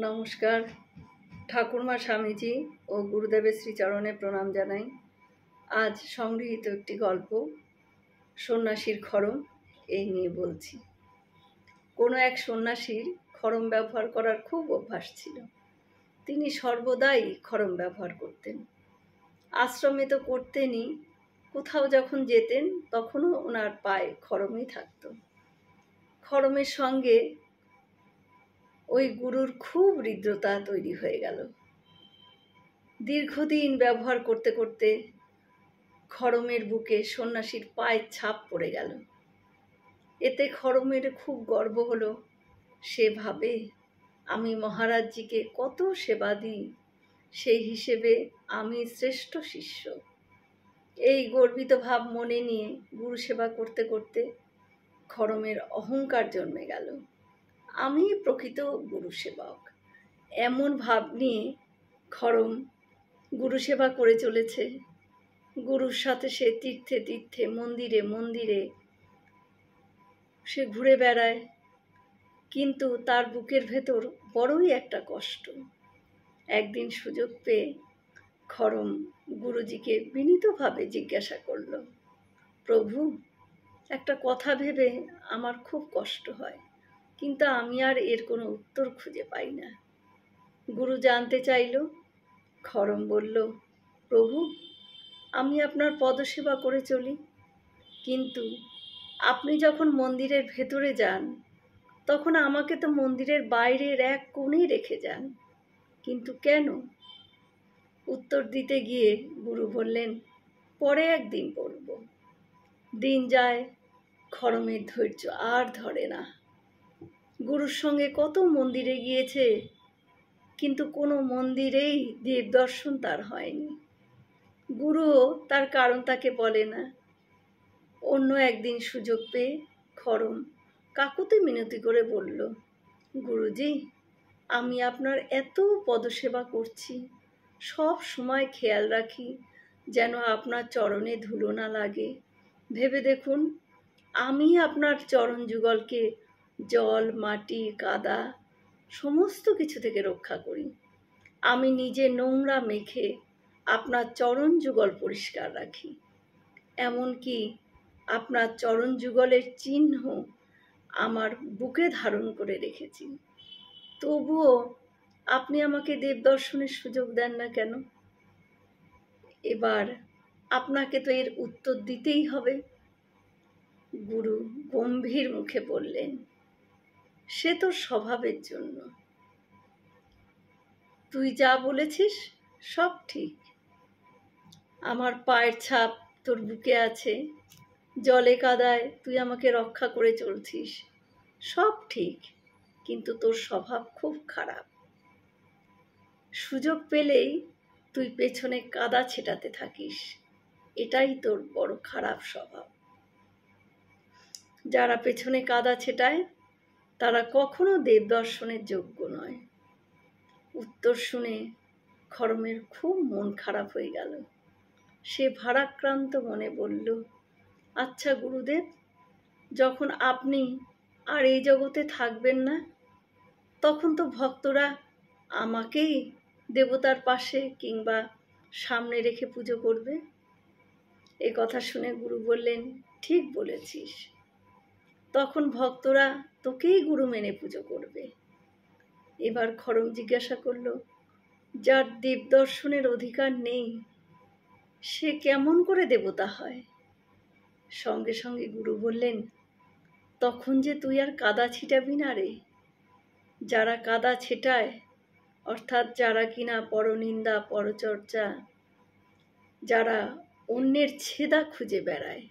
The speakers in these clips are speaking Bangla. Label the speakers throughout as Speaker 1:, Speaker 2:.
Speaker 1: নমস্কার। ঠাকুরমা স্বামীজি ও গুরুদেবের শ্রীচরণে প্রণাম জানাই। আজ সংগৃহীত একটি গল্প, সন্ন্যাসীর খড়ম, এই নিয়ে বলছি। কোনো এক সন্ন্যাসীর খড়ম ব্যবহার করার খুব অভ্যাস ছিল। তিনি সর্বদাই খড়ম ব্যবহার করতেন। আশ্রমে তো করতেনই, কোথাও যখন যেতেন তখনও ওনার পায়ে খড়মই থাকত। খড়মের সঙ্গে ওই গুরুর খুব হৃদ্রতা তৈরি হয়ে গেল। দীর্ঘদিন ব্যবহার করতে করতে খড়মের বুকে সন্ন্যাসীর পায়ের ছাপ পড়ে গেল। এতে খড়মের খুব গর্ব হলো। সে ভাবে, আমি মহারাজজিকে কত সেবা দিই, সেই হিসেবে আমি শ্রেষ্ঠ শিষ্য। এই গর্বিত ভাব মনে নিয়ে গুরু সেবা করতে করতে খড়মের অহংকার জন্মে গেল। আমি প্রকৃত গুরু সেবক, এমন ভাব নিয়ে খড়ম গুরু সেবা করে চলেছে। গুরুর সাথে সে তীর্থে তীর্থে, মন্দিরে মন্দিরে সে ঘুরে বেড়ায়, কিন্তু তার বুকের ভেতর বড়ই একটা কষ্ট। একদিন সুযোগ পেয়ে খড়ম গুরুজিকে বিনীতভাবে জিজ্ঞাসা করল, প্রভু, একটা কথা ভেবে আমার খুব কষ্ট হয়, কিন্তু আমি আর এর কোনো উত্তর খুঁজে পাই না। গুরু জানতে চাইল। খড়ম বলল, প্রভু, আমি আপনার পদসেবা করে চলি, কিন্তু আপনি যখন মন্দিরের ভেতরে যান তখন আমাকে তো মন্দিরের বাইরের এক কোণে রেখে যান, কিন্তু কেন? উত্তর দিতে গিয়ে গুরু বললেন, পরে একদিন বলব। দিন যায়, খড়মের ধৈর্য আর ধরে না। গুরুর সঙ্গে কত মন্দিরে গিয়েছে, কিন্তু কোনো মন্দিরেই দেব দর্শন তার হয়নি। গুরুও তার কারণ তাকে বলে না। অন্য একদিন সুযোগ পেয়ে খড়ম কাকুতি মিনতি করে বলল, গুরুজি, আমি আপনার এত পদসেবা করছি, সব সময় খেয়াল রাখি যেন আপনার চরণে ধুলো না লাগে। ভেবে দেখুন, আমি আপনার চরণ যুগলকে জল, মাটি, কাদা সমস্ত কিছু থেকে রক্ষা করি। আমি নিজে নোংরা মেখে আপনার চরণ যুগল পরিষ্কার রাখি। এমনকি আপনার চরণ যুগলের চিহ্ন আমার বুকে ধারণ করে রেখেছি। তবুও আপনি আমাকে দেব দর্শনের সুযোগ দেন না কেন? এবার আপনাকে তো এর উত্তর দিতেই হবে। গুরু গম্ভীর মুখে বললেন, সে তোর স্বভাবের জন্য। তুই যা বলেছিস সব ঠিক। আমার পায়ের ছাপ তোর বুকে আছে, জলে কাদায় তুই আমাকে রক্ষা করে চলছিস, সব ঠিক, কিন্তু তোর স্বভাব খুব খারাপ। সুযোগ পেলেই তুই পেছনে কাদা ছেটাতে থাকিস, এটাই তোর বড় খারাপ স্বভাব। যারা পেছনে কাদা ছেটায় তারা কখনো দেব দর্শনের যোগ্য নয়। উত্তর শুনে খড়মের খুব মন খারাপ হয়ে গেল। সে ভারাক্রান্ত মনে বলল, আচ্ছা গুরুদেব, যখন আপনি আর এই জগতে থাকবেন না, তখন তো ভক্তরা আমাকেই দেবতার পাশে কিংবা সামনে রেখে পুজো করবে। এ কথা শুনে গুরু বললেন, ঠিক বলেছিস, তখন ভক্তরা তোকেই গুরু মেনে পুজো করবে। এবার খড়ম জিজ্ঞাসা করল, যার দেব দর্শনের অধিকার নেই সে কেমন করে দেবতা হয়? সঙ্গে সঙ্গে গুরু বললেন, তখন যে তুই আর কাদা ছিটাবি না রে। যারা কাদা ছেটায়, অর্থাৎ যারা কিনা পরনিন্দা, পরচর্চা, যারা অন্যের ছেদা খুঁজে বেড়ায়,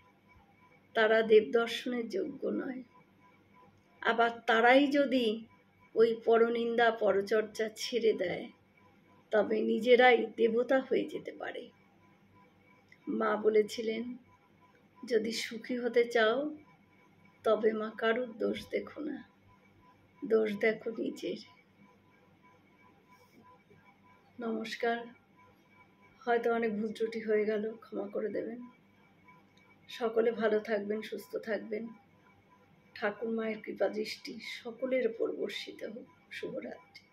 Speaker 1: তারা দেব দর্শনের যোগ্য নয়। আবার তারাই যদি ওই পরনিন্দা, পরচর্চা ছেড়ে দেয়, তবে নিজেরাই দেবতা হয়ে যেতে পারে। মা বলেছিলেন, যদি সুখী হতে চাও তবে মা কারুর দোষ দেখো না, দোষ দেখো নিজের। নমস্কার। হয়তো অনেক ভুল ত্রুটি হয়ে গেল, ক্ষমা করে দেবেন। সকলে ভালো থাকবেন, সুস্থ থাকবেন। ঠাকুর মায়ের কৃপা দৃষ্টি সকলের উপর বর্ষিত হোক। শুভরাত্রি।